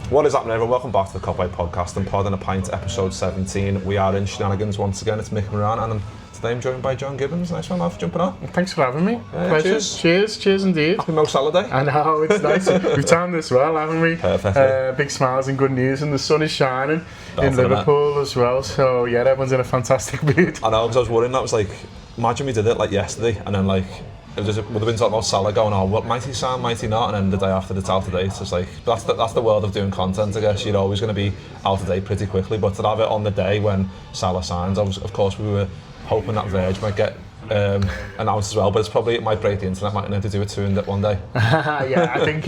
What is happening, everyone? Welcome back to the Copway Podcast and Pod and a Pint, episode 17. We are in Shenanigans once again. It's Mick Moran and today I'm joined by John Gibbons. Nice one, man, for jumping on. Thanks for having me. Pleasure. Cheers indeed. Happy Mo Salah Day. I know, it's nice. We've timed this well, haven't we? Perfectly. Big smiles and good news, and the sun is shining in Liverpool as well. So yeah, everyone's in a fantastic mood. I know, because I was worrying, that was like, imagine we did it like yesterday and then like, it would have been talking about Salah going, oh, what might he sound, might he not? And then the day after it's out of date. It's like, that's the world of doing content, I guess. You're always going to be out of date pretty quickly. But to have it on the day when Salah signs, of course, we were hoping that Verge might get announced as well. But it might break the internet, might need to do it soon one day. Yeah, I think,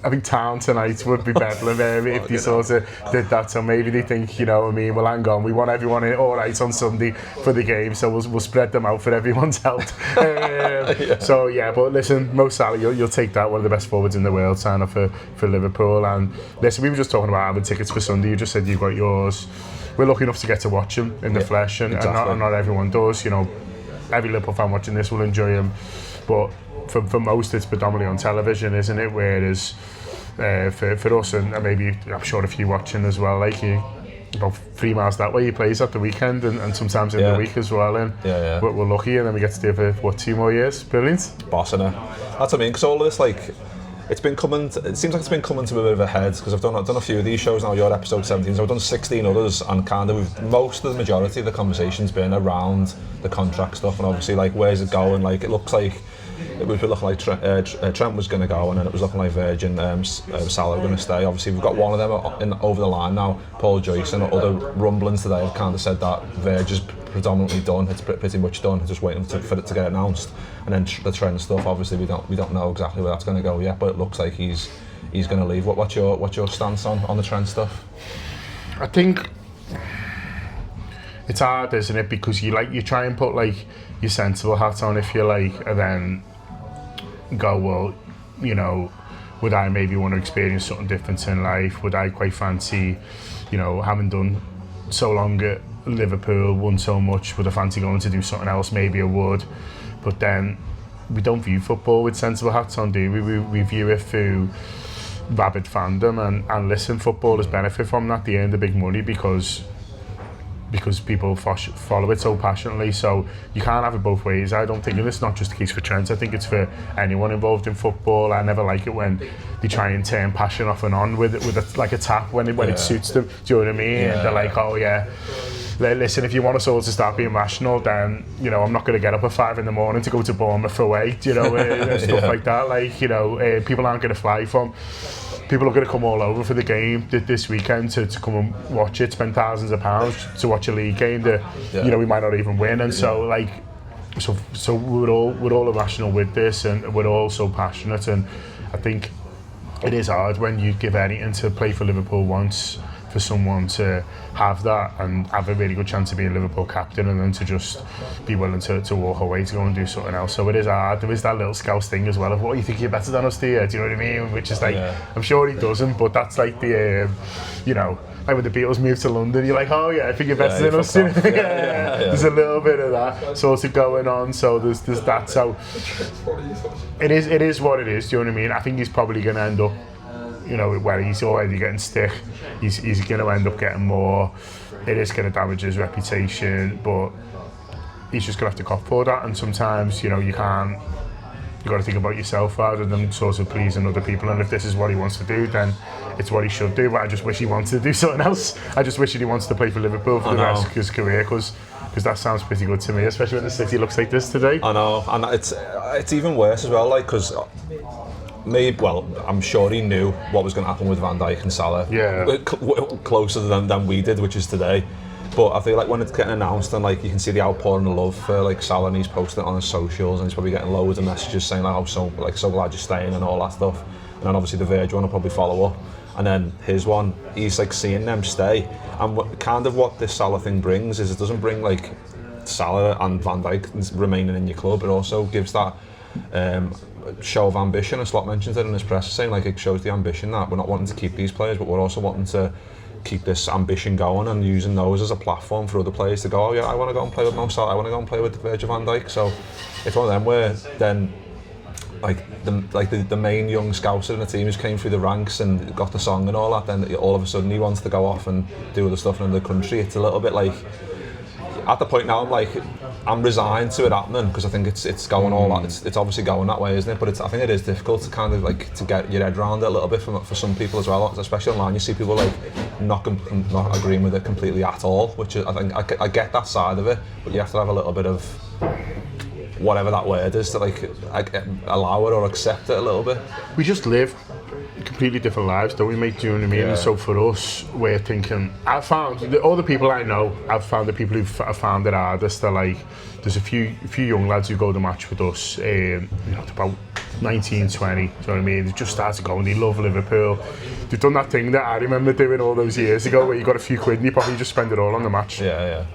I think town tonight would be bedlam if they sort of did that. So maybe they think, you know what I mean, well, hang on, we want everyone in all right on Sunday for the game, so we'll spread them out for everyone's health. So yeah, but listen, Mo Salah, you'll take that, one of the best forwards in the world, sign up for Liverpool. And listen, we were just talking about having tickets for Sunday. You just said you've got yours. We're lucky enough to get to watch him in the flesh, and not everyone does. You know, every Liverpool fan watching this will enjoy him, but for most it's predominantly on television, isn't it? Whereas for us, and maybe I'm sure if you're watching as well, like you, about 3 miles that way he plays at the weekend and sometimes in the week as well. And we're lucky, and then we get to do it for 2 more years. Brilliant. Bossing it. That's what I mean, because all this, like, it seems like it's been coming to a bit of a head, because I've done a few of these shows now. You're episode 17, so I've done 16 others, and kind of most of the majority of the conversation's been around the contract stuff, and obviously like where's it going. Like it looks like it was looking like Trent was going to go, and then it was looking like Virgin Salah were going to stay. Obviously we've got one of them over the line now, Paul Joyce, and other rumblings today have kind of said that Virg is predominantly done. It's pretty much done. Just waiting for it to get announced, and then the Trent stuff. Obviously we don't know exactly where that's going to go yet, but it looks like he's going to leave. What's your stance on the Trent stuff? I think it's hard, isn't it? Because you try and put like your sensible hat on, if you like, and then go, well, you know, would I maybe want to experience something different in life? Would I quite fancy, you know, having done so long at Liverpool, won so much, would I fancy going to do something else? Maybe I would. But then we don't view football with sensible hats on, do we? We view it through rabid fandom, and listen, footballers benefit from that. They earn the big money because people follow it so passionately. So you can't have it both ways, I don't think. And it's not just the case for Trent, I think it's for anyone involved in football. I never like it when they try and turn passion off and on with a tap when it suits them. Do you know what I mean? And they're like, oh yeah, listen, if you want us all to start being rational, then, you know, I'm not going to get up at 5 a.m. to go to Bournemouth away, you know, and stuff like that. Like, you know, people aren't going to fly from. People are going to come all over for the game this weekend to come and watch it, spend thousands of pounds to watch a league game that, you know, we might not even win. And so, like, so we're all irrational with this, and we're all so passionate. And I think it is hard when you give anything to play for Liverpool once, for someone to have that and have a really good chance of being Liverpool captain, and then to just be willing to walk away to go and do something else. So it is hard. There is that little scouse thing as well of, what, you think you're better than us, do you? Do you know what I mean? Which is like, I'm sure he doesn't, but that's like the, you know, like when the Beatles moved to London, you're like, oh yeah, I think you're better than us. There's a little bit of that sort of going on. So there's that. So it is what it is. Do you know what I mean? I think he's probably going to end up, you know, where he's already getting stick, he's going to end up getting more. It is going to damage his reputation, but he's just going to have to cough for that. And sometimes, you know, you've got to think about yourself rather than sort of pleasing other people. And if this is what he wants to do, then it's what he should do. But I just wish he wanted to do something else. I just wish that he wants to play for Liverpool for the rest of his career, because that sounds pretty good to me, especially when the City looks like this today. I know, and it's even worse as well, like, because I'm sure he knew what was going to happen with Van Dijk and Salah, closer than we did, which is today. But I feel like when it's getting announced, and like you can see the outpouring of love for like Salah, and he's posting it on his socials, and he's probably getting loads of messages saying like, so glad you're staying and all that stuff. And then obviously the Verge one will probably follow up, and then his one, he's like seeing them stay. And what this Salah thing brings is, it doesn't bring like Salah and Van Dijk remaining in your club. It also gives that show of ambition, and Slot mentions it in his press, saying like it shows the ambition that we're not wanting to keep these players, but we're also wanting to keep this ambition going, and using those as a platform for other players to go, oh yeah, I want to go and play with Mo Salah, I want to go and play with Virgil van Dijk. So it's one of them where then the main young scouser in the team who's came through the ranks and got the song and all that, then all of a sudden he wants to go off and do other stuff in the country. It's a little bit like, at the point now I'm resigned to it happening, because I think it's going all that, it's obviously going that way, isn't it? But I think it is difficult to kind of to get your head around it a little bit for some people as well, especially online. You see people not agreeing with it completely at all, which I think I get that side of it, but you have to have a little bit of whatever that word is to allow it or accept it a little bit. We just live completely different lives, don't we, mate? Do you know what I mean? Yeah. And so for us, we're thinking, I've found, all the people I know, I've found the people who've found it hardest, they're there's a few young lads who go to match with us, about 19, 20, do you know what I mean? They've just started going, they love Liverpool. They've done that thing that I remember doing all those years ago, where you got a few quid and you probably just spend it all on the match. Yeah.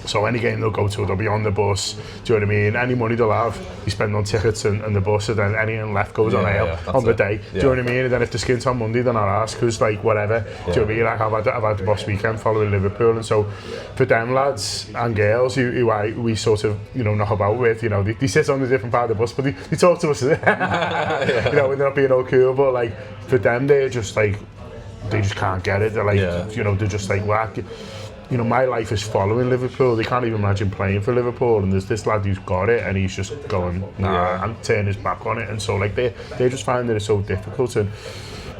So any game they'll go to, they'll be on the bus, do you know what I mean? Any money they'll have, you spend on tickets and the bus, and then anything left goes on ale on the day, do you know what I mean? And then if the skin's on Monday, then I'll ask, because whatever, do you know what I mean? I've had the boss weekend following Liverpool, and so for them lads and girls who we sort of, knock about with, they sit on a different part of the bus, but they talk to us, when they're not being all cool, but for them, they're just they just can't get it, they're they're just whack. My life is following Liverpool. They can't even imagine playing for Liverpool, and there's this lad who's got it, and he's just going, and turning his back on it, and so they're just finding it so difficult, and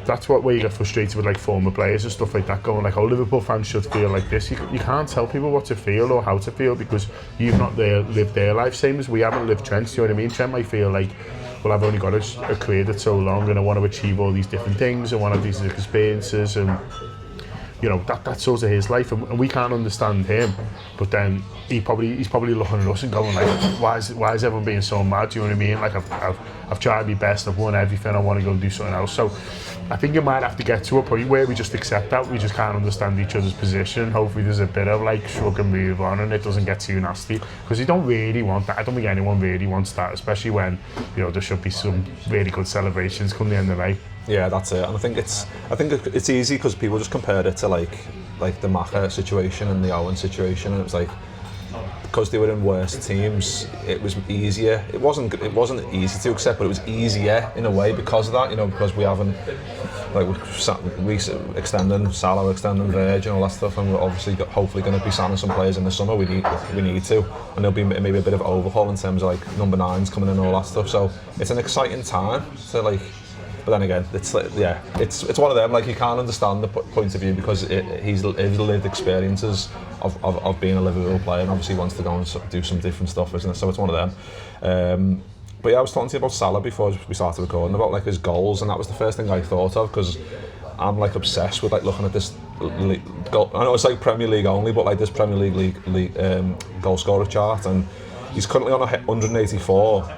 that's where you get frustrated with former players and stuff like that, going Liverpool fans should feel like this. You can't tell people what to feel or how to feel, because you've not lived their life, same as we haven't lived Trent's. Do you know what I mean? Trent might feel well, I've only got a career that's so long, and I want to achieve all these different things, I want to have these experiences, and that's sort of his life, and we can't understand him. But then he's probably looking at us and going why is everyone being so mad? Do you know what I mean? I've tried my best, I've won everything, I want to go and do something else. So I think you might have to get to a point where we just accept that we just can't understand each other's position. Hopefully there's a bit of shrug and move on, and it doesn't get too nasty, because you don't really want that. I don't think anyone really wants that, especially when there should be some really good celebrations come the end of the night. Yeah, that's it. And I think it's easy because people just compared it to the Maka situation and the Owen situation, and it was because they were in worse teams, it was easier. It wasn't easy to accept, but it was easier in a way because of that. Because we haven't we extending Salah, extending Verge and all that stuff, and we're obviously hopefully going to be signing some players in the summer. We need to, and there'll be maybe a bit of overhaul in terms of number 9s coming in and all that stuff. So it's an exciting time to But then again, it's one of them. You can't understand the point of view, because he's lived experiences of being a Liverpool player, and obviously wants to go and do some different stuff, isn't it? So it's one of them. But yeah, I was talking to you about Salah before we started recording, about his goals, and that was the first thing I thought of, because I'm obsessed with looking at this goal. I know it's Premier League only, but this Premier League goal scorer chart, and he's currently on 184.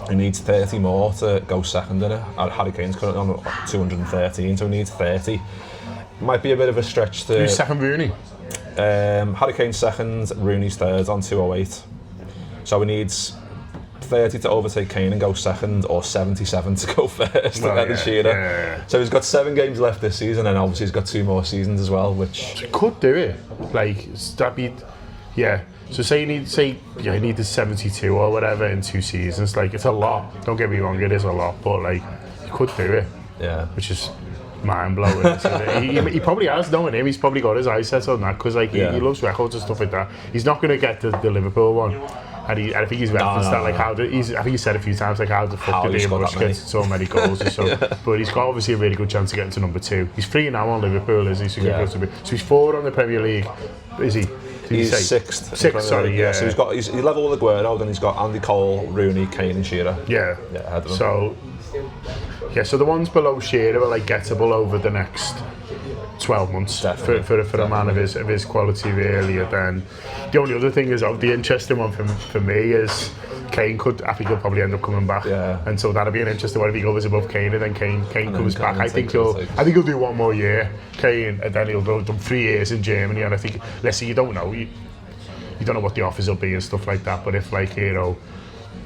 He needs 30 more to go second in it. Harry Kane's currently on 213, so he needs 30. Might be a bit of a stretch to... Who's second, Rooney? Harry Kane's second, Rooney's third on 208. So he needs 30 to overtake Kane and go second, or 77 to go first. Yeah. So he's got 7 games left this season, and obviously he's got 2 more seasons as well, which... He could do it. That'd be... Yeah. So say you needed 72 or whatever in 2 seasons. It's a lot. Don't get me wrong, it is a lot, but you could do it. Yeah. Which is mind blowing. he probably has, knowing him. He's probably got his eyes set on that, because he loves records and stuff like that. He's not going to get the Liverpool one. And I think he's referenced that. I think he said a few times how the fuck did Ian Rush get so many goals and so. But he's got obviously a really good chance of getting to number 2. He's 3 now on Liverpool, is he? So he's 4 on the Premier League. Is he? He's 6th. 6th, sorry, yeah. So he's level with Aguero, then he's got Andy Cole, Rooney, Kane and Shearer. Yeah. Ahead of him. So the ones below Shearer are gettable over the next 12 months for a man of his quality, really. And then the only other thing is, the interesting one for me is Kane I think he'll probably end up coming back, and so that'll be an interesting one if he goes above Kane, and then Kane comes back. I think he'll do 1 more year, Kane, and then he'll go 3 years in Germany. And I think, let's see, you don't know what the offers will be and stuff like that. But if Man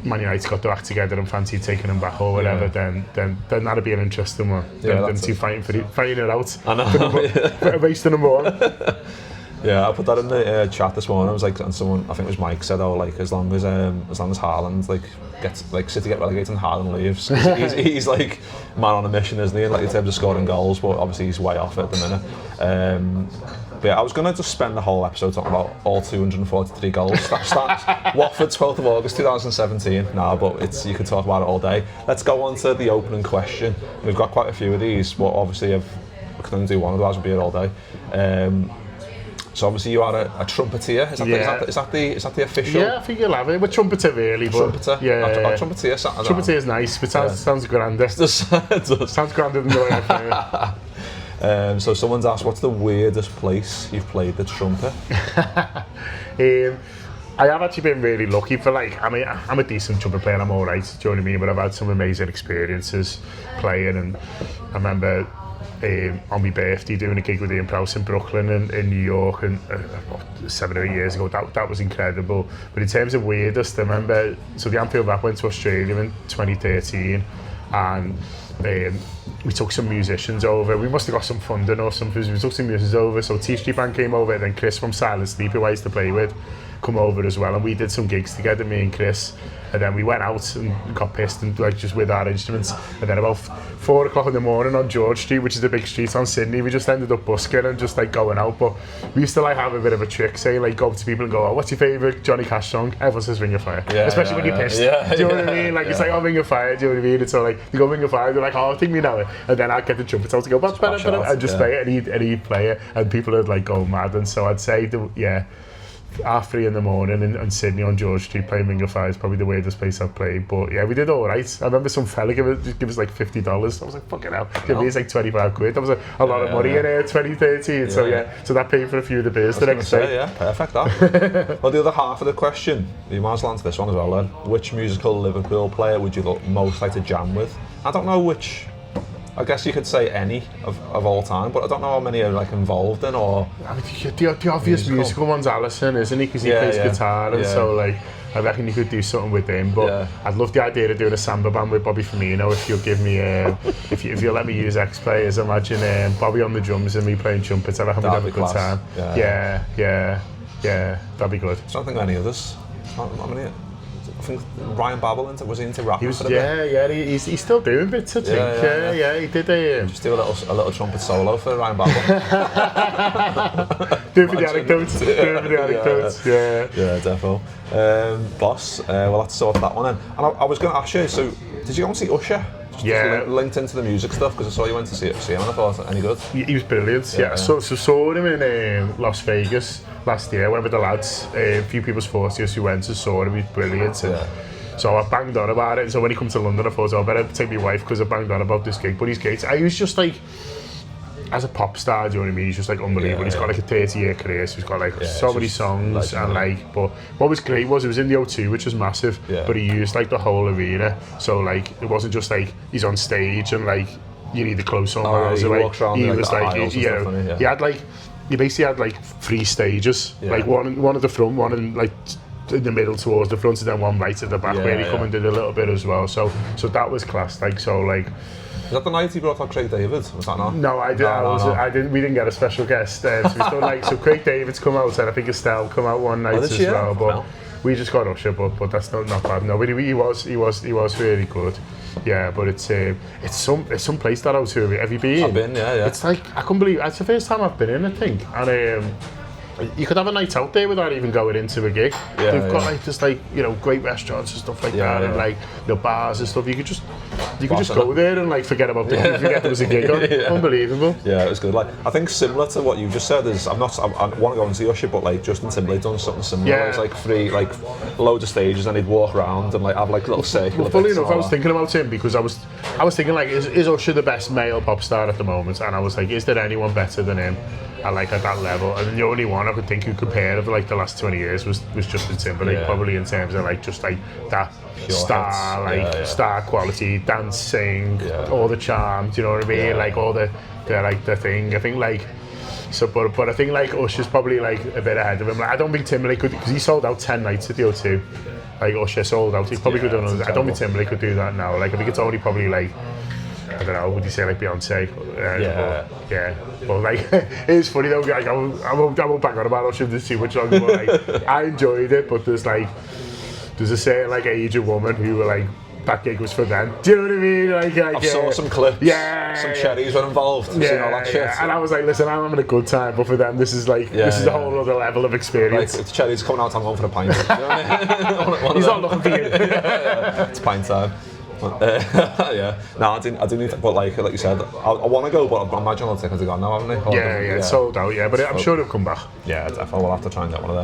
United's got their act together and fancy taking him back or whatever, then that'd be an interesting one. Them two fighting it out. I know. For a race to number 1. Yeah, I put that in the chat this morning. I was like, and someone, I think it was Mike, said, "Oh, like as long as Haaland gets City get relegated and Haaland leaves, he's like man on a mission, isn't he? Like in terms of scoring goals, but obviously he's way off it at the minute." But yeah, I was gonna just spend the whole episode talking about all 243 goals. Stats. Watford, 12th of August 2017. Nah, but you could talk about it all day. Let's go on to the opening question. We've got quite a few of these, but obviously we can only do one, otherwise we'll be here all day. So obviously you are a trumpeter. Is that the official? Yeah, I think you'll have it. We're trumpeter really, but trumpeter. Yeah, trumpeter. Trumpeter is nice, but sounds grander. It does. Sounds grander than the way I play it. So someone's asked, what's the weirdest place you've played the trumpet? I have actually been really lucky for I'm a decent trumpet player. I'm all right. Do you know what I mean? But I've had some amazing experiences playing, and I remember. On my birthday doing a gig with Ian Prowse in Brooklyn and in New York, and 7 or 8 years ago, that was incredible. But in terms of weirdest, I remember, so the Anfield back went to Australia in 2013, and we took some musicians over. We must have got some funding or something. We took some musicians over, so T Street Band came over, then Chris from Silent Sleep, who I used to play with, come over as well, and we did some gigs together, me and Chris. And then we went out and got pissed and just with our instruments. And then about 4 o'clock in the morning on George Street, which is the big street on Sydney, we just ended up busking and just going out. But we used to have a bit of a trick, say go up to people and go, "Oh, what's your favourite Johnny Cash song?" Everyone says "Ring of Fire," especially when you're pissed. Do you know what I mean? It's "Oh, Ring of Fire." Do you know what I mean? It's all they go "Ring of Fire." They're like, "Oh, I think we know it." And then I'd get the trumpet out to go, and just play it, and he'd play it, and people would go mad. And so I'd say, 3:30 in the morning in Sydney on George Street playing Ring of Fire is probably the weirdest place I've played. But yeah, we did all right. I remember some fella give us $50. I was like, fucking hell. Give me it's 25 quid. That was a lot of money in 2013. So that paid for a few of the beers the next day. Yeah, perfect that. Well, the other half of the question, you might as well answer this one as well then. Which musical Liverpool player would you most like to jam with? I don't know which. I guess you could say any of all time, but I don't know how many are involved in or. I mean, the obvious musical one's Allison, isn't he? Because he plays guitar, and so I reckon you could do something with him. But I'd love the idea of doing a samba band with Bobby Firmino if you'll give me if you'll let me use ex players. Imagine Bobby on the drums and me playing trumpets. I reckon we'd have a good time. Yeah, that'd be good. I don't think any others. Not many. I think Ryan Babel was he into rap? He's still doing bits. I think. He did. Just do a little trumpet solo for Ryan Babel. Do it for the anecdotes. Yeah, definitely. Boss, we'll have to sort that one then. And I was going to ask you. So, did you go and see Usher? Just linked into the music stuff because I saw you went to see him and I thought, any good? He was brilliant. So saw him in Las Vegas last year. Went with the lads. A few people's 40s who went and saw him. He was brilliant. So I banged on about it. And so when he comes to London, I thought, I better take my wife because I banged on about this gig. But he's great. I was just as a pop star, do you know what I mean? He's just unbelievable. He's got a 30-year career, so he's got so many songs but what was great was it was in the O2, which was massive, but he used the whole arena. So it wasn't just he's on stage and you need the close on miles away. He was he had he basically had 3 stages, one at the front, one in the middle towards the front, and then one right at the back where he come and did a little bit as well. So that was class. Was that the night he brought out Craig David? Was that not? No, I didn't. We didn't get a special guest. So we've done so Craig David's come out, and I think Estelle come out one night as well. But we just got Usher, but that's not bad. No, but he was really good. Yeah, but it's some place that O2. Have you been? I've been, yeah. It's I couldn't believe it's the first time I've been in, I think, and you could have a night out there without even going into a gig. They've got just great restaurants and stuff that, and bars and stuff. You could just go there and forget about it. Forget there was a gig on. Unbelievable. Yeah, it was good. I think similar to what you just said is I want to go and see Usher, but Justin Timberlake done something similar. It was free, loads of stages, and he'd walk around and have little circle. Well, funny enough, I was thinking about him because I was thinking is Usher the best male pop star at the moment? And I was like, is there anyone better than him? At that level, and the only one I could think who compare of the last 20 years was Justin Timberlake, probably in terms of that pure star star quality, dancing, all the charm. Do you know what I mean? All the thing. I think so, but I think Usher's probably a bit ahead of him. I don't think Timberlake could, because he sold out 10 nights at the O2. Usher sold out. He probably could have done. I don't think Timberlake could do that now. I think it's only probably I don't know, would you say like Beyonce? But like, it's funny though, like, I won't bang on about it, I shouldn't do too much longer, but like, I enjoyed it, but there's a certain like age of woman who were like, that gig was for them. Do you know what I mean? Like I saw some clips. Some cherries were involved. I've seen all that shit. And I was like, listen, I'm having a good time, but for them, this is like a whole other level of experience. Like, if the cherries coming out, I'm going for a pint. You know what I mean? He's not looking for you. It's pint time. No, I didn't need to, but like you said, I want to go, but I imagine all the tickets are gone now, haven't they? It's sold out, but I'm sure it'll come back. Yeah, definitely, we'll have to try and get one of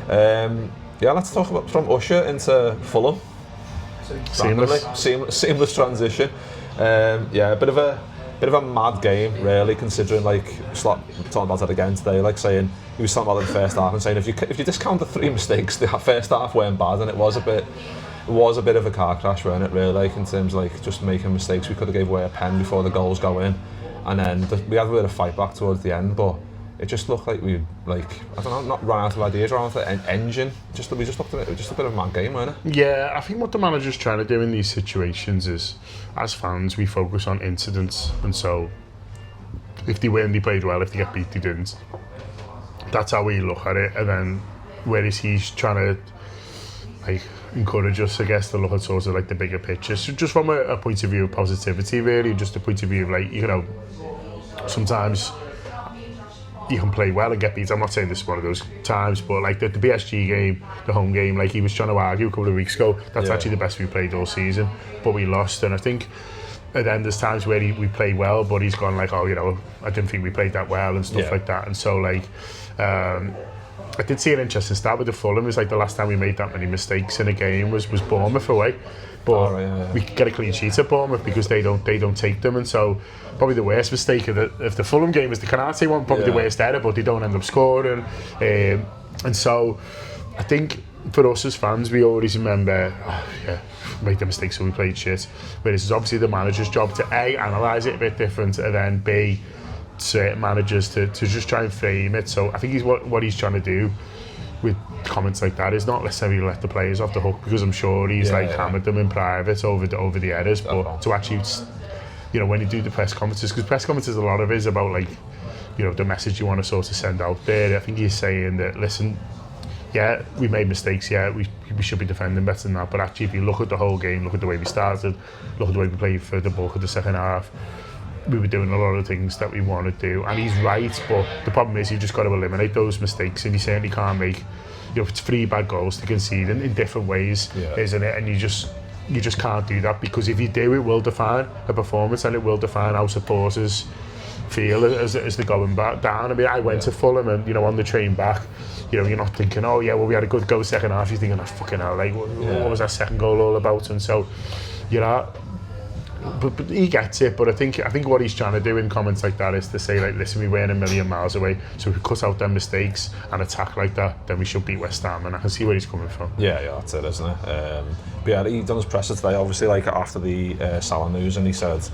them. Let's talk about from Usher into Fulham. Seamless transition. A bit of a mad game, really, considering like talking about it again today, like saying he was talking about it in the first half and saying if you discount the 3 mistakes, the first half weren't bad, and it was a bit of a car crash, wasn't it, really, like in terms of like just making mistakes. We could have gave away a pen before the goals go in, and then we had a bit of fight back towards the end, but it just looked like we, I don't know, not ran out of ideas, ran out of an engine. We just looked at it was just a bit of a mad game, wasn't it? Yeah, I think what the manager's trying to do in these situations is, as fans, we focus on incidents, and so if they win, they played well. If they get beat, they didn't. That's how we look at it, and then whereas he's trying to like encourage us, I guess, to look at sort of like the bigger picture, so just from a point of view of positivity, really, just a point of view of like, you know, sometimes you can play well and get beat. I'm not saying this is one of those times, but like the PSG game, the home game, like he was trying to argue a couple of weeks ago, that's actually the best we played all season, but we lost. And I think and then there's times where we play well, but he's gone like, oh, you know, I didn't think we played that well and stuff like that. And so like I did see an interesting stat with the Fulham. It was like the last time we made that many mistakes in a game was Bournemouth away, but we get a clean sheet at Bournemouth because they don't take them. And so probably the worst mistake of the Fulham game is the Canate one, probably the worst error, but they don't end up scoring. And so I think for us as fans, we always remember, made the mistakes so we played shit. Whereas it's obviously the manager's job to A, analyse it a bit different, and then B, certain managers to just try and frame it. So I think what he's trying to do with comments like that is not necessarily let the players off the hook, because I'm sure he's hammered them in private over the errors, but to actually, you know, when you do the press conferences, because press conferences, a lot of it is about like, you know, the message you want to sort of send out there. I think he's saying that, listen, yeah, we made mistakes, we should be defending better than that, but actually if you look at the whole game, look at the way we started, look at the way we played for the bulk of the second half, we were doing a lot of things that we want to do. And he's right, but the problem is you've just got to eliminate those mistakes, and you certainly can't make, you know, it's 3 bad goals to concede in different ways, isn't it? And you just can't do that, because if you do, it will define a performance, and it will define how supporters feel as they're going back down. I mean, I went to Fulham, and you know, on the train back, you know, you're not thinking, oh yeah, well, we had a good go second half. You're thinking, oh fucking hell, like what was that second goal all about? And so, you know, but he gets it. But I think what he's trying to do in comments like that is to say, like, listen, we weren't a million miles away, so if we cut out them mistakes and attack like that, then we should beat West Ham. And I can see where he's coming from. Yeah, that's it, isn't it? But yeah, he done his presser today, obviously, like after the Salah news, and he said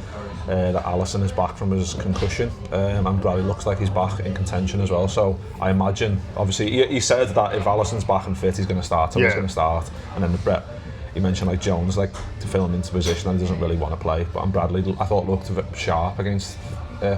that Alisson is back from his concussion, and Bradley looks like he's back in contention as well. So I imagine, obviously, he said that if Alisson's back and fit, he's going to start. So he's going to start, and then he mentioned like Jones, like to fill him into position, and he doesn't really want to play. But Bradley, I thought, looked a bit sharp against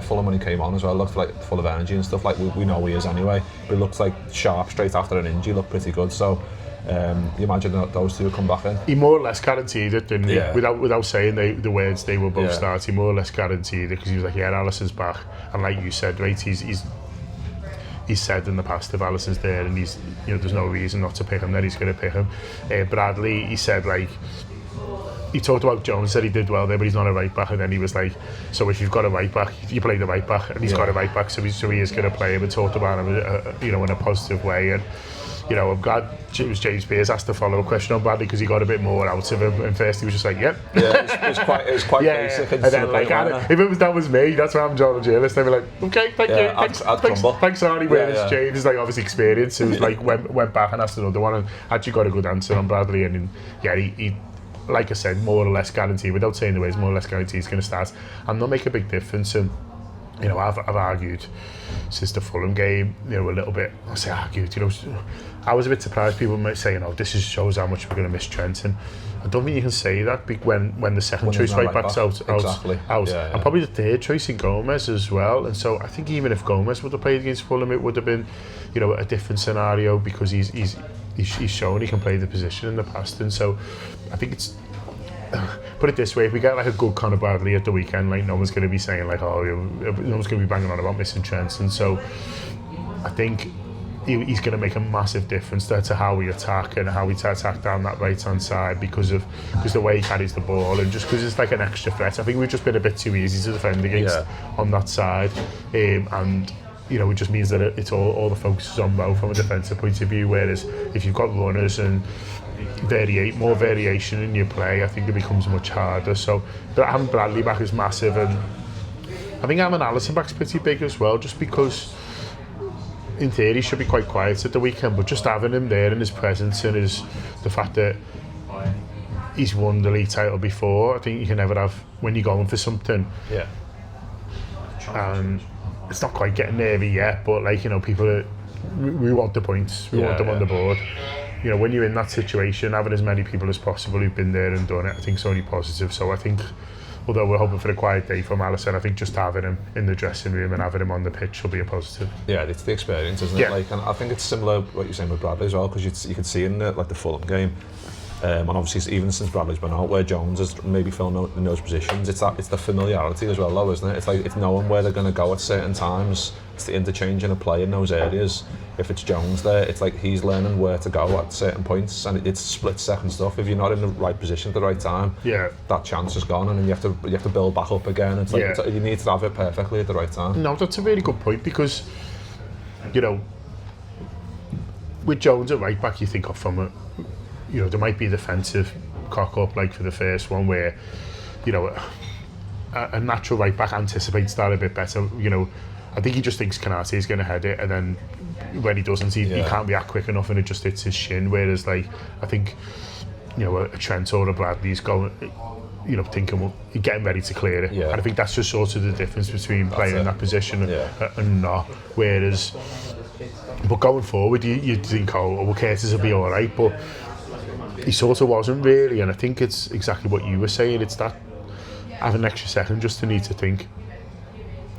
Fulham when he came on as well. Looked like full of energy and stuff. Like we know he is anyway, but he looked like sharp straight after an injury. Looked pretty good. So you imagine that those two will come back in. He more or less guaranteed it, didn't he? Without saying the words they will both start. He more or less guaranteed it, because he was like, yeah, Alisson's back, and like you said, right, he's said in the past, if Alisson's there and he's, you know, there's no reason not to pick him, then he's going to pick him. Bradley, he said, like, he talked about Jones, said he did well there, but he's not a right back, and then he was like, so if you've got a right back, you play the right back, and he's got a right back, so he is going to play him, and talked about him, you know, in a positive way. And you know, I'm glad it was James Pearce asked the follow-up question on Bradley, because he got a bit more out of him. And first he was just like, yep. Yeah, it was quite basic. And then like, if that was me, that's why I'm a journalist, I'd be like, okay, thank you. Thanks, Arnie. Whereas James is like obviously experienced, who's like went back and asked another one, and actually got a good answer on Bradley. And he like I said, more or less guaranteed, without saying the words, more or less guaranteed he's going to start, and they'll make a big difference. And you know, I've argued since the Fulham game, you know, a little bit. I say argued, you know, I was a bit surprised people might say, you know, this shows how much we're going to miss Trent. And I don't think you can say that when the second choice right back's out, exactly. And probably the third choice in Gomez as well. And so I think even if Gomez would have played against Fulham, it would have been, you know, a different scenario because he's shown he can play the position in the past. And so I think it's, put it this way, if we get like a good Conor Bradley at the weekend, like no one's going to be saying like, oh, no one's going to be banging on about missing Trent. And so I think he's going to make a massive difference there to how we attack and how we attack down that right hand side because the way he carries the ball and just because it's like an extra threat. I think we've just been a bit too easy to defend against on that side, and you know, it just means that it's all the focus is on Mo from a defensive point of view. Whereas if you've got runners and more variation in your play, I think it becomes much harder. So, but having Bradley back is massive, and I think having Alisson back's pretty big as well, just because in theory he should be quite quiet at the weekend, but just having him there and his presence and the fact that he's won the league title before, I think you can never have when you're going for something. Yeah. And it's not quite getting nervy yet, but like, you know, we want the points, we want them on the board. You know, when you're in that situation, having as many people as possible who've been there and done it, I think is only positive. So I think, although we're hoping for a quiet day from Alisson, I think just having him in the dressing room and having him on the pitch will be a positive. Yeah, it's the experience, isn't it? Yeah. Like, and I think it's similar what you're saying with Bradley as well, because you could see in the Fulham game, and obviously even since Bradley's been out, where Jones is maybe filling in those positions, it's the familiarity as well, though, isn't it? It's like it's knowing where they're going to go at certain times. It's the interchanging of play in those areas. If it's Jones there, it's like he's learning where to go at certain points, and it's split-second stuff. If you're not in the right position at the right time, that chance is gone, and then you have to build back up again. It's like you need to have it perfectly at the right time. No, that's a really good point because, you know, with Jones at right back, you think of from a, you know, there might be a defensive cock up like for the first one where, you know, a natural right back anticipates that a bit better. You know, I think he just thinks Kanate is going to head it, and then when he doesn't, he can't react quick enough, and it just hits his shin. Whereas, like, I think, you know, a Trent or a Bradley's going, you know, thinking, well, you're getting ready to clear it. And I think that's just sort of the difference between playing in that position and not. Whereas, but going forward, you think, oh, well, Curtis will be all right, but he sort of wasn't really, and I think it's exactly what you were saying. It's that having an extra second just to need to think.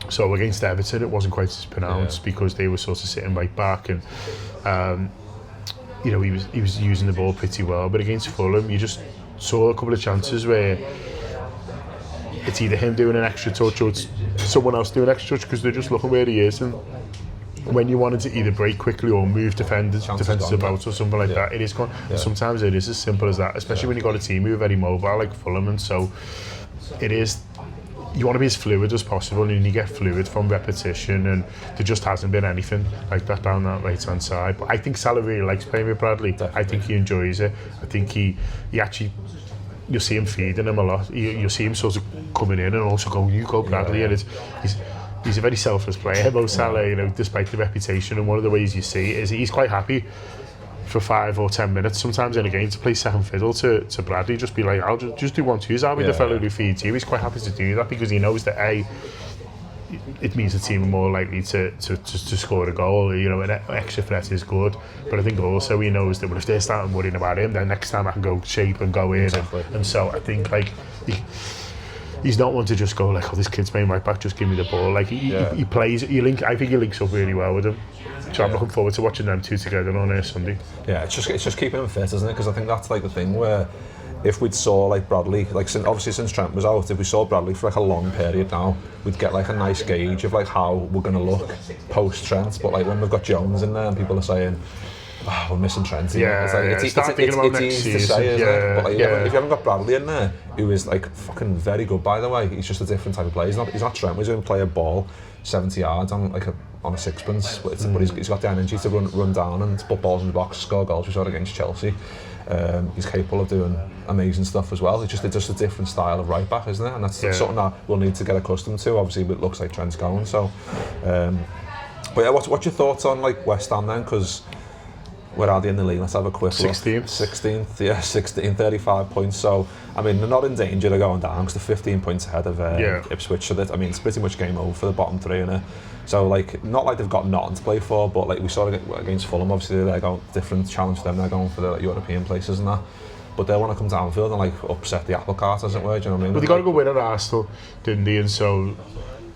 So against Everton, it wasn't quite as pronounced because they were sort of sitting right back, and you know, he was using the ball pretty well. But against Fulham, you just saw a couple of chances where it's either him doing an extra touch or it's someone else doing an extra touch because they're just looking where he is. And when you wanted to either break quickly or move defenders about or something like that, it is gone. Sometimes it is as simple as that, especially when you've got a team who are very mobile like Fulham, and so it is. You want to be as fluid as possible, and you get fluid from repetition, and there just hasn't been anything like that down that right hand side. But I think Salah really likes playing with Bradley. Definitely. I think he enjoys it. I think he actually, you'll see him feeding him a lot. You'll see him sort of coming in and also going, you go Bradley, and he's a very selfless player, Mo Salah, you know, despite the reputation. And one of the ways you see it is he's quite happy for 5 or 10 minutes sometimes in a game to play second fiddle to Bradley, just be like, I'll just do 1-2s, I'll be the fellow who feeds you. He's quite happy to do that because he knows that it means the team are more likely to score a goal. You know, an extra threat is good, but I think also he knows that, well, if they're starting worrying about him, then next time I can go shape and go in. Exactly. And so I think, like, he's not one to just go like, oh, this kid's playing right back, just give me the ball. Like he plays, I think he links up really well with him. So I'm looking forward to watching them two together on Sunday. Yeah, it's just keeping him fit, isn't it? Because I think that's like the thing where if we'd saw like Bradley, like since Trent was out, if we saw Bradley for like a long period now, we'd get like a nice gauge of like how we're going to look post Trent. But like when we've got Jones in there and people are saying, oh, we're missing Trent. It's easy to say, isn't it? But like, if you haven't got Bradley in there, who is like fucking very good, by the way, he's just a different type of player. He's not Trent. He's going to play a ball 70 yards on a sixpence, but he's got the energy to run down and put balls in the box, score goals. We saw it against Chelsea. He's capable of doing amazing stuff as well. It's just a different style of right back, isn't it? And that's something that we'll need to get accustomed to. Obviously, it looks like Trent's going. So, but yeah, what's your thoughts on like West Ham then? Because where are they in the league? Let's have a quick look. 16th, yeah, 16, 35 points. So, I mean, they're not in danger of going down because they're 15 points ahead of Ipswich. So that, I mean, it's pretty much game over for the bottom three, innit? So, like, not like they've got nothing to play for, but like we saw against Fulham, obviously they're going different challenge for them. They're going for the European places and that. but they want to come to Anfield and like upset the apple cart, as it were. Do you know what I mean? But they got to go win at Arsenal, didn't they? And so,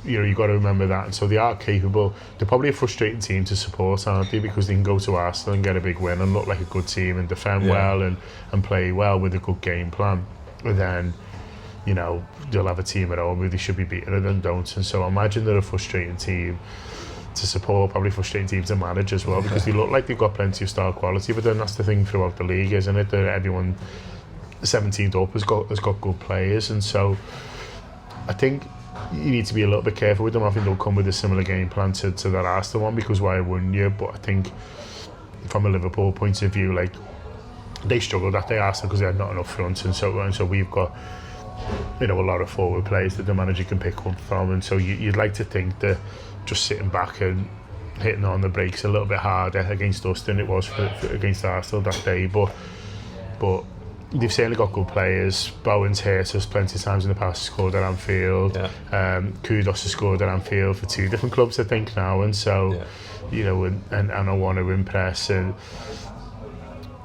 you know, you got to remember that. And so they are capable. They're probably a frustrating team to support, aren't they? Because they can go to Arsenal and get a big win and look like a good team and defend well and play well with a good game plan. And then, you know, they'll have a team at home who they should be beating and then don't. And so I imagine they're a frustrating team to support, probably frustrating team to manage as well, because they look like they've got plenty of star quality. But then that's the thing throughout the league, isn't it? That everyone 17th up has got good players, and so I think you need to be a little bit careful with them. I think they'll come with a similar game plan to that Arsenal one, because why wouldn't you? But I think from a Liverpool point of view, like, they struggled that day, Arsenal, because they had not enough front, and so we've got, you know, a lot of forward players that the manager can pick up from, and so you'd like to think that just sitting back and hitting on the brakes a little bit harder against us than it was for against Arsenal that day, but they've certainly got good players. Bowen's hurt us plenty of times in the past, scored at Anfield. Kudos has scored at Anfield for 2 different clubs, I think, now, and so you know, and I want to impress. And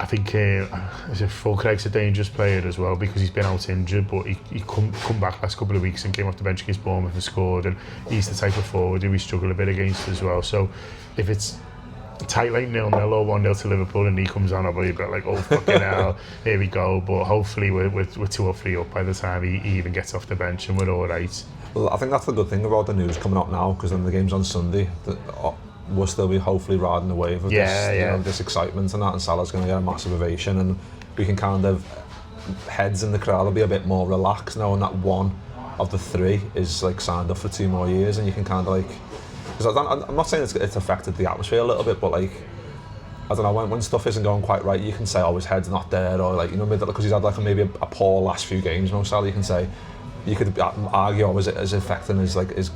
I think Fulcraig's a dangerous player as well, because he's been out injured, but he come back last couple of weeks and came off the bench against Bournemouth and scored, and he's the type of forward who we struggle a bit against as well. So if it's tight like 0-0 or 1-0 to Liverpool and he comes on, I'll be a bit like, oh fucking hell, here we go. But hopefully we're 2 or 3 up by the time he even gets off the bench, and we're all right. Well, I think that's the good thing about the news coming up now, because then the game's on Sunday. We'll still be hopefully riding the wave of this excitement and that, and Salah's going to get a massive ovation, and we can kind of, heads in the crowd will be a bit more relaxed knowing that one of the 3 is like signed up for 2 more years, and you can kind of like, because I'm not saying it's affected the atmosphere a little bit, but like, I don't know, when stuff isn't going quite right, you can say, oh, his head's not there, or like, you know, because he's had like maybe a poor last few games, Mo Salah, you can say, you could argue, oh, is it affecting his like his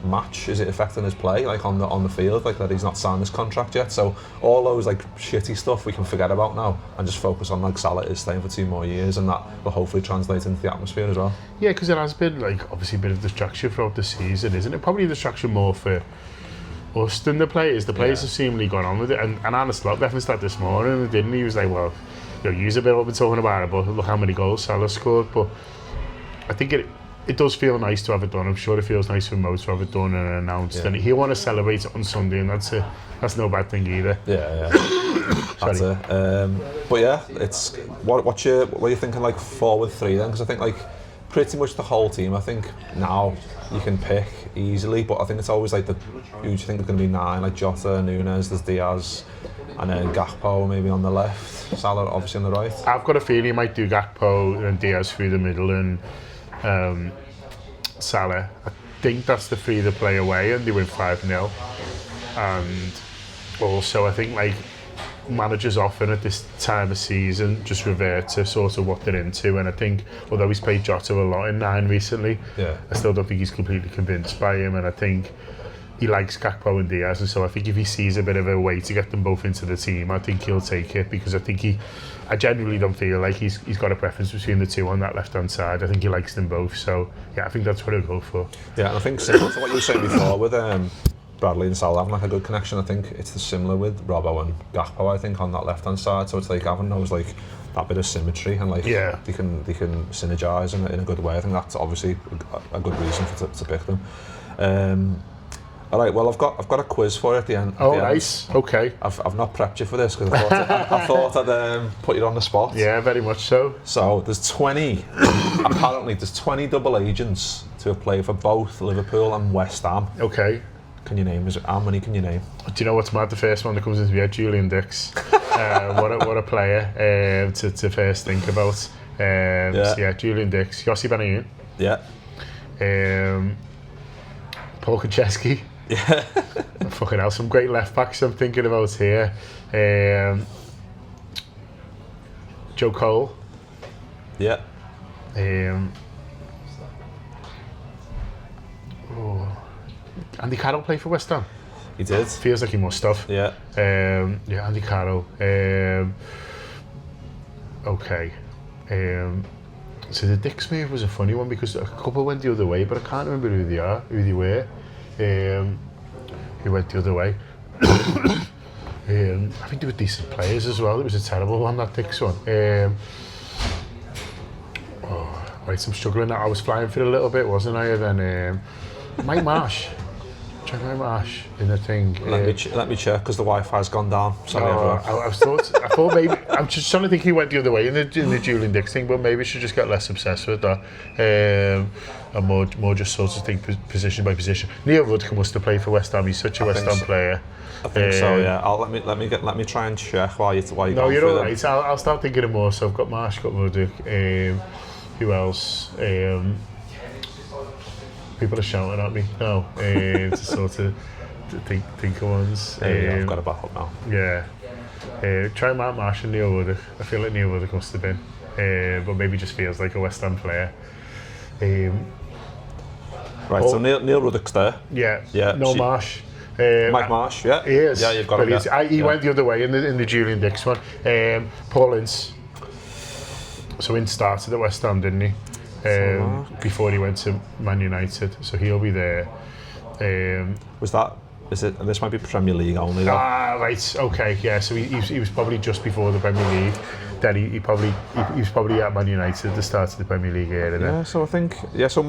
match? Is it affecting his play, like on the field, like that he's not signed his contract yet? So all those like shitty stuff we can forget about now and just focus on like Salah is staying for 2 more years, and that will hopefully translate into the atmosphere as well. Yeah, because it has been like obviously a bit of distraction throughout the season, isn't it? Probably a distraction more for us than the players. The players have seemingly gone on with it, and Arne Slot referenced that this morning, didn't he? He was like, well, you know, use a bit what we're talking about it, but look how many goals Salah scored. But I think it does feel nice to have it done. I'm sure it feels nice for Mo to have it done and announced, and he'll want to celebrate it on Sunday, and that's no bad thing either. That's it. But yeah, it's what are you thinking, like forward 3 then? Because I think like pretty much the whole team, I think now you can pick easily, but I think it's always like who do you think is going to be 9? Like Jota, Nunes, there's Diaz, and then Gakpo maybe on the left, Salah obviously on the right. I've got a feeling he might do Gakpo and Diaz through the middle, and Salah. I think that's the 3 that play away and they win 5-0. And also I think like managers often at this time of season just revert to sort of what they're into, and I think although he's played Jota a lot in 9 recently, I still don't think he's completely convinced by him, and I think he likes Gakpo and Diaz, and so I think if he sees a bit of a way to get them both into the team, I think he'll take it, because I think I genuinely don't feel like he's got a preference between the 2 on that left-hand side. I think he likes them both, so yeah, I think that's what he'll go for. Yeah, and I think similar to what you were saying before with Bradley and Salah having like a good connection, I think it's similar with Robbo and Gakpo, I think, on that left-hand side, so it's like having those like that bit of symmetry, and like they can synergise in a good way. I think that's obviously a good reason to pick them. All right, well, I've got a quiz for you at the end. Nice. Okay. I've not prepped you for this because I thought I'd put you on the spot. Yeah, very much so. So there's 20. Apparently, there's 20 double agents to have played for both Liverpool and West Ham. Okay. Can you name? How many can you name? Do you know what's mad? The first one that comes into my head, Julian Dix. What a player to first think about. So yeah, Julian Dix, Yossi Benayoun. Yeah. Paul Konchesky. Yeah. Fucking hell, some great left backs I'm thinking about here. Joe Cole. Yeah. Andy Carroll played for West Ham. He did. Feels like he must have. Yeah. Andy Carroll. Okay. So the Dix move was a funny one because a couple went the other way, but I can't remember who they were. Who went the other way. I think they were decent players as well. It was a terrible one, that Dix one. Right, I'm struggling. I was flying for a little bit, wasn't I? And then Mike Marsh. Check Mike Marsh in the thing. Let me check because the Wi-Fi's gone down. Sorry, everyone. I thought maybe I'm just trying to think he went the other way in the Julian Dix thing, but maybe I should just get less obsessed with that and more just sort of think position by position. Neil Ruddock must have played for West Ham. He's such a West Ham player. I think so. Yeah. Let me try and check while you. No, you're all right. I'll start thinking of more. So I've got Marsh, got Ruddock. Who else? People are shouting at me. No, to sort of think of ones. I've got a back up now. Yeah. Try Marsh and Neil Ruddock. I feel like Neil Ruddock must have been, but maybe just feels like a West Ham player. Right. So Neil Ruddock's there. Yeah. Yeah. No Marsh. Mike Marsh. Yeah. He is. Yeah, you've got him. He went the other way in the Julian Dix one. Paul Ince. So Ince started at West Ham, didn't he? Before he went to Man United, so he'll be there. Is it? This might be Premier League only though. Right, okay, yeah. So he was probably just before the Premier League. Then he was probably at Man United at the start of the Premier League era. Yeah, so I think So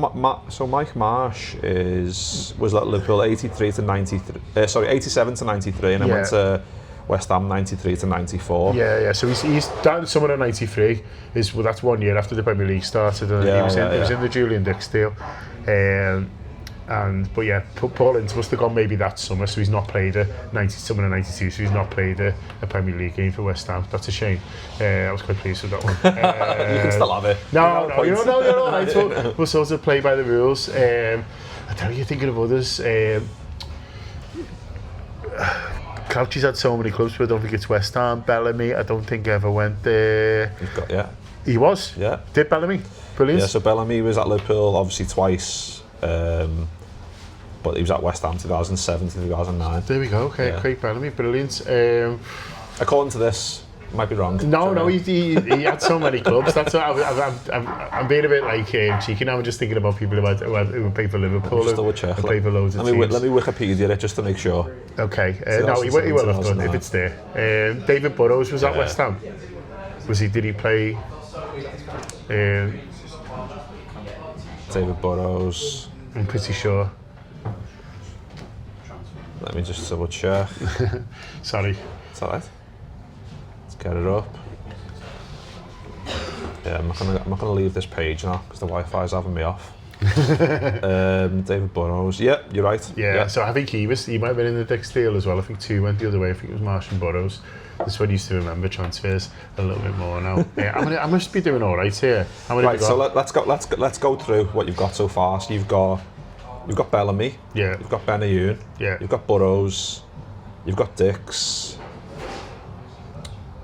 Mike Marsh was at Liverpool 83 to 93. 87 to 93, and then went to West Ham 93 to 94. Yeah. So he's down summer of 93. That's 1 year after the Premier League started, and he was in the Julian Dix deal. But yeah, Paul Ince must have gone maybe that summer, so he's not played summer of 92, so he's not played a Premier League game for West Ham. That's a shame. I was quite pleased with that one. You can still have it. No, you're all right. We'll sort of play by the rules. I tell you, thinking of others. Crouchy's had so many clubs, but I don't think it's West Ham. Bellamy, I don't think ever went there. He was? Yeah. Did Bellamy? Brilliant. Yeah, so Bellamy was at Liverpool, obviously twice. But he was at West Ham 2007 to 2009. There we go. Okay, Craig Bellamy, brilliant. According to this, might be wrong. No, he had so many clubs. That's what I'm being a bit like cheeky now. I'm just thinking about people who play for Liverpool. Just double check. Play for loads of teams. Let me Wikipedia it just to make sure. Okay. No, he will have done if it's there. David Burrows was at West Ham. Did he play? David Burrows. I'm pretty sure. Let me just double check. Sorry. It's alright. Let's get it up. Yeah, I'm not gonna leave this page now because the Wi-Fi's having me off. David Burrows. Yeah, you're right. Yeah. So I think he might have been in the Dix deal as well. I think two went the other way. I think it was Marsh and Burrows. This one used to remember transfers a little bit more now. I must be doing all right here. Right. So let's go through what you've got so far. So you've got Bellamy. Yeah. You've got Benayoun. Yeah. You've got Burrows. You've got Dix.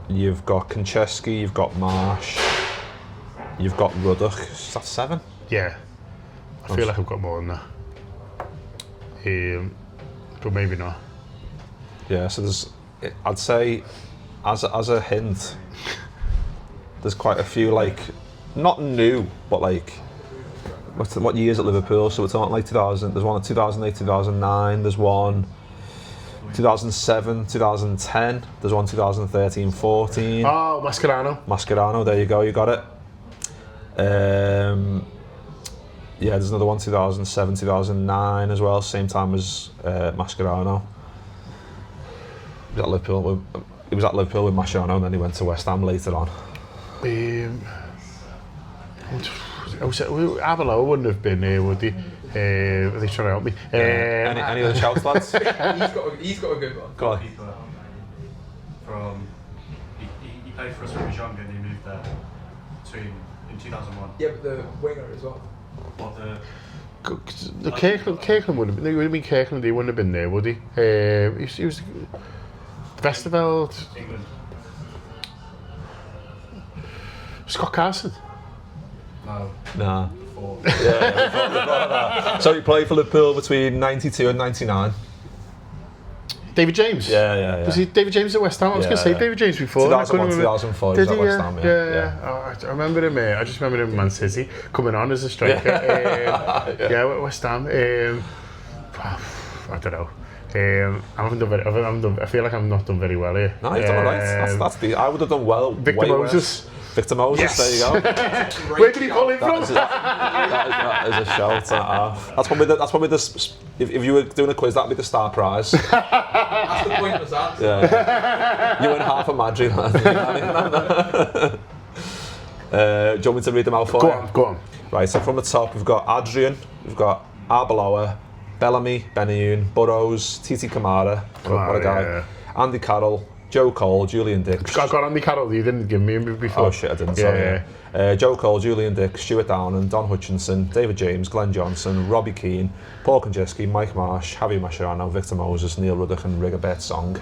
You've got Konchesky. You've got Marsh. You've got Ruddock. Is that 7? Yeah. I feel like I've got more than that. But maybe not. Yeah. So I'd say, as a hint, there's quite a few not new, but what years at Liverpool? So it's on like 2000. There's one at 2008, 2009. There's one 2007, 2010. There's one 2013, 14. Oh, Mascherano. There you go. You got it. Yeah, there's another one 2007, 2009 as well. Same time as Mascherano. He was at Liverpool with Mascherano, and then he went to West Ham later on. Avalo wouldn't have been here, would he? Are they trying to help me? Any other shouts, lads? He's got a good one. Go on. He played for us when he was younger, and he moved there in 2001. Yeah, but the winger as well. The Kirkland would have been. It would have been Kirkland. He wouldn't have been there, would he? He was Westerveld. England. Scott Carson. No. Nah. Before. Yeah, before that. So he played for Liverpool between 92 and 99. David James? Yeah. Was he David James at West Ham? I was going to say David James before. 2001, 2004 he was at West Ham, yeah. Oh, I remember him. I just remember him in Man City coming on as a striker. West Ham. I don't know. I feel like I've not done very well here. No, you've done alright. I would have done well. Victor Moses. Victor Moses, Yes. there you go. Where did he pull him from? That is a shout and a half. That's probably the if you were doing a quiz, that'd be the star prize. That's the point of that. Yeah. You win half a Madrid. Do you want me to read them out for you? Go on. Right, so from the top, we've got Adrian, we've got Arbeloa, Bellamy, Benayoun, Burrows, Titi Kamara, what a guy, yeah. Andy Carroll, Joe Cole, Julian Dix. I got Andy Carroll, you didn't give me him before. Oh shit, I didn't, sorry. Joe Cole, Julian Dix, Stuart Downing, Don Hutchinson, David James, Glenn Johnson, Robbie Keane, Paul Konjeski, Mike Marsh, Javier Mascherano, Victor Moses, Neil Ruddock and Rigobert Song.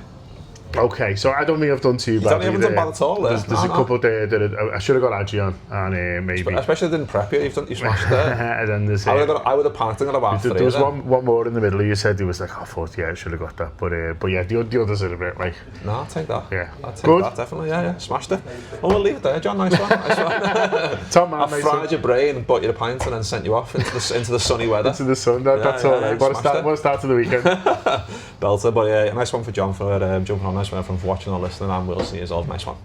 Okay, so I don't think I've done too bad. You haven't done bad at all there. There's a couple there that I should have got Adrian and maybe. Especially didn't prep you, you smashed it there. And then there's, I would have panicked and got about three. There was one more in the middle. You said he was like, I thought, I should have got that. But yeah, the others are a bit like. No, I'll take that. Yeah. I'll take Good. that, definitely. Yeah, smashed it. Well, we'll leave it there, John. Nice one. Top man, I fried your brain, bought you a pint, and then sent you off into the sunny weather. Into the sun. That's all right. What a start to the weekend. Belter, but yeah, nice one for John for jumping on. Nice one for watching or listening, and we'll see you all. Nice one.